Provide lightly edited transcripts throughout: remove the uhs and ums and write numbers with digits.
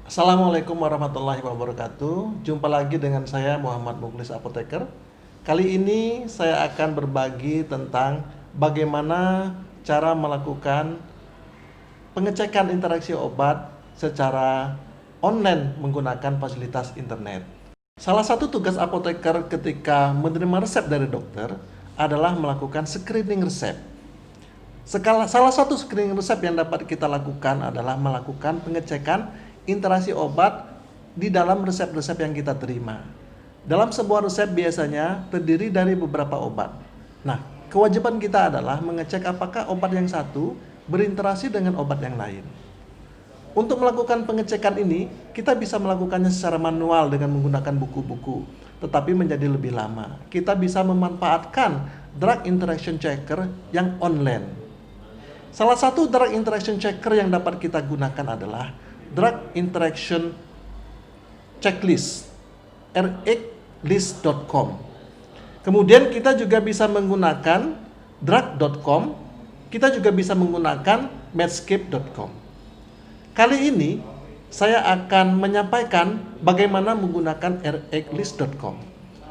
Assalamualaikum warahmatullahi wabarakatuh. Jumpa lagi dengan saya Muhammad Mukhlis Apoteker. Kali ini saya akan berbagi tentang bagaimana cara melakukan pengecekan interaksi obat secara online menggunakan fasilitas internet. Salah satu tugas apoteker ketika menerima resep dari dokter adalah melakukan screening resep. Salah satu screening resep yang dapat kita lakukan adalah melakukan pengecekan interaksi obat di dalam resep-resep yang kita terima. Dalam sebuah resep biasanya terdiri dari beberapa obat. Nah, kewajiban kita adalah mengecek apakah obat yang satu berinteraksi dengan obat yang lain. Untuk melakukan pengecekan ini, kita bisa melakukannya secara manual dengan menggunakan buku-buku, tetapi menjadi lebih lama. Kita bisa memanfaatkan drug interaction checker yang online. Salah satu drug interaction checker yang dapat kita gunakan adalah drug interaction checklist, rxlist.com. Kemudian kita juga bisa menggunakan drug.com, kita juga bisa menggunakan medscape.com. Kali ini saya akan menyampaikan bagaimana menggunakan rxlist.com.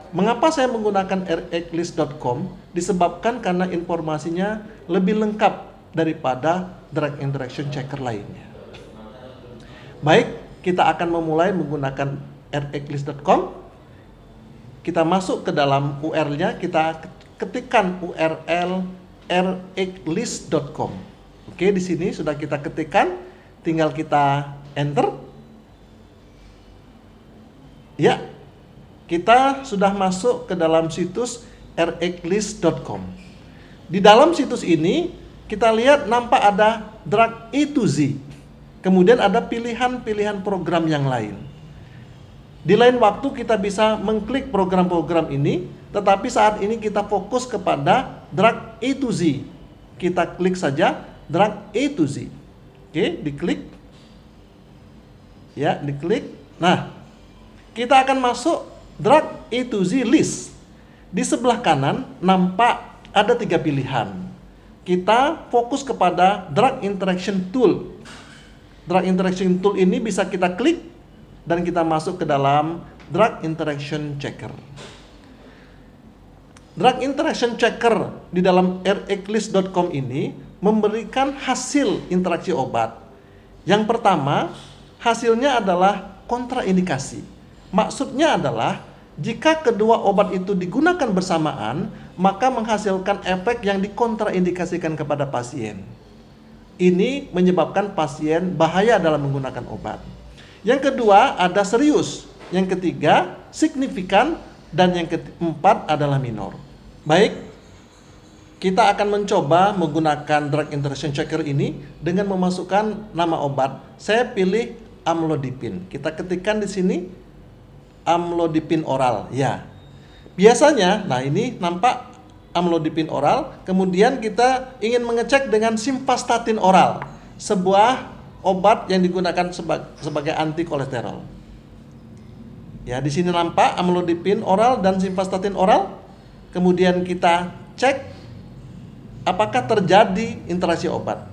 Mengapa saya menggunakan rxlist.com? Disebabkan karena informasinya lebih lengkap daripada drug interaction checker lainnya. Baik, kita akan memulai menggunakan rxlist.com. Kita masuk ke dalam URL-nya, kita ketikkan URL rxlist.com. Oke, di sini sudah kita ketikkan, tinggal kita enter. Ya, kita sudah masuk ke dalam situs rxlist.com. Di dalam situs ini kita lihat nampak ada drug A to Z. Kemudian ada pilihan-pilihan program yang lain. Di lain waktu kita bisa mengklik program-program ini, tetapi saat ini kita fokus kepada drug A to Z. Kita klik saja drug A to Z. Oke, diklik. Ya, diklik. Nah, kita akan masuk drug A to Z list. Di sebelah kanan nampak ada 3 pilihan. Kita fokus kepada drug interaction tool. Drug interaction tool ini bisa kita klik dan kita masuk ke dalam drug interaction checker. Drug interaction checker di dalam rxlist.com ini memberikan hasil interaksi obat. Yang pertama, hasilnya adalah kontraindikasi. Maksudnya adalah jika kedua obat itu digunakan bersamaan, maka menghasilkan efek yang dikontraindikasikan kepada pasien. Ini menyebabkan pasien bahaya dalam menggunakan obat. Yang kedua ada serius, yang ketiga signifikan, dan yang keempat adalah minor. Baik, kita akan mencoba menggunakan drug interaction checker ini dengan memasukkan nama obat. Saya pilih amlodipine. Kita ketikkan di sini amlodipine oral. Ya, biasanya, nah ini nampak amlodipine oral, kemudian kita ingin mengecek dengan simvastatin oral, sebuah obat yang digunakan sebagai anti kolesterol. Ya, di sini nampak amlodipine oral dan simvastatin oral. Kemudian kita cek apakah terjadi interaksi obat.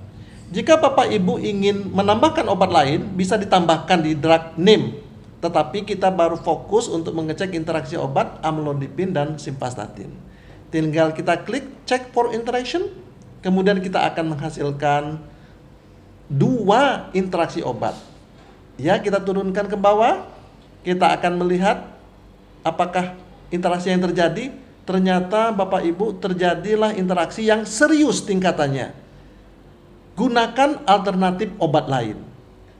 Jika Bapak Ibu ingin menambahkan obat lain, bisa ditambahkan di drug name. Tetapi kita baru fokus untuk mengecek interaksi obat amlodipine dan simvastatin. Tinggal kita klik check for interaction, kemudian kita akan menghasilkan 2 interaksi obat. Ya, kita turunkan ke bawah, kita akan melihat apakah interaksi yang terjadi. Ternyata Bapak Ibu terjadilah interaksi yang serius tingkatannya. Gunakan alternatif obat lain.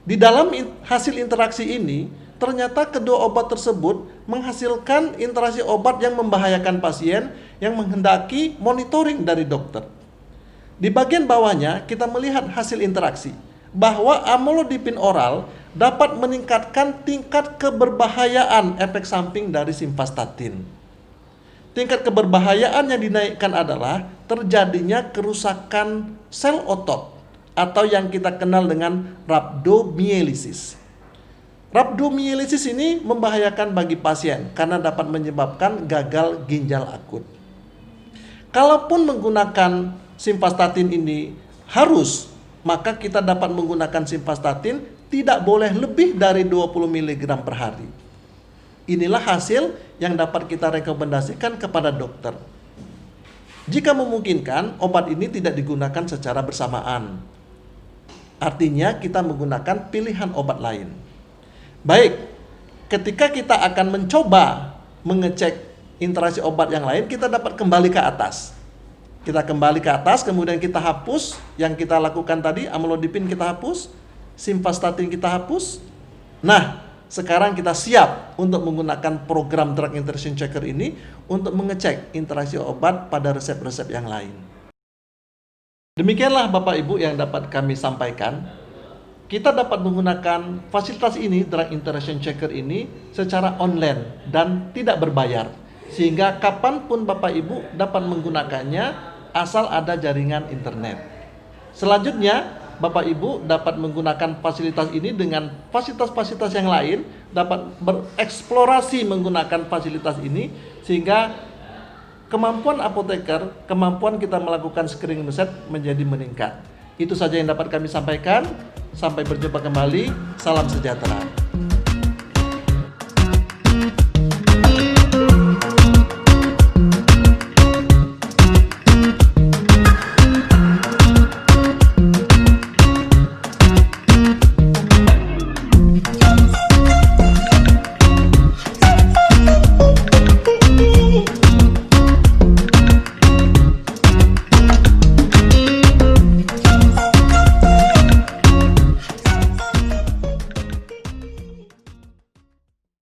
Di dalam hasil interaksi ini, ternyata kedua obat tersebut menghasilkan interaksi obat yang membahayakan pasien yang menghendaki monitoring dari dokter. Di bagian bawahnya kita melihat hasil interaksi bahwa amlodipine oral dapat meningkatkan tingkat keberbahayaan efek samping dari simvastatin. Tingkat keberbahayaan yang dinaikkan adalah terjadinya kerusakan sel otot atau yang kita kenal dengan rhabdomyolysis. Rhabdomyolysis ini membahayakan bagi pasien karena dapat menyebabkan gagal ginjal akut. Kalaupun menggunakan simvastatin ini harus maka kita dapat menggunakan simvastatin tidak boleh lebih dari 20 mg per hari. Inilah hasil yang dapat kita rekomendasikan kepada dokter. Jika memungkinkan, obat ini tidak digunakan secara bersamaan. Artinya kita menggunakan pilihan obat lain. Baik, ketika kita akan mencoba mengecek interaksi obat yang lain, kita dapat kembali ke atas. Kita kembali ke atas, kemudian kita hapus yang kita lakukan tadi, amlodipin kita hapus, simvastatin kita hapus. Nah, sekarang kita siap untuk menggunakan program Drug Interaction Checker ini untuk mengecek interaksi obat pada resep-resep yang lain. Demikianlah Bapak Ibu yang dapat kami sampaikan. Kita dapat menggunakan fasilitas ini, Drug Interaction Checker ini, secara online dan tidak berbayar. Sehingga kapanpun Bapak Ibu dapat menggunakannya asal ada jaringan internet. Selanjutnya, Bapak Ibu dapat menggunakan fasilitas ini dengan fasilitas-fasilitas yang lain, dapat bereksplorasi menggunakan fasilitas ini, sehingga kemampuan apoteker, kemampuan kita melakukan screening resep menjadi meningkat. Itu saja yang dapat kami sampaikan. Sampai berjumpa kembali. Salam sejahtera.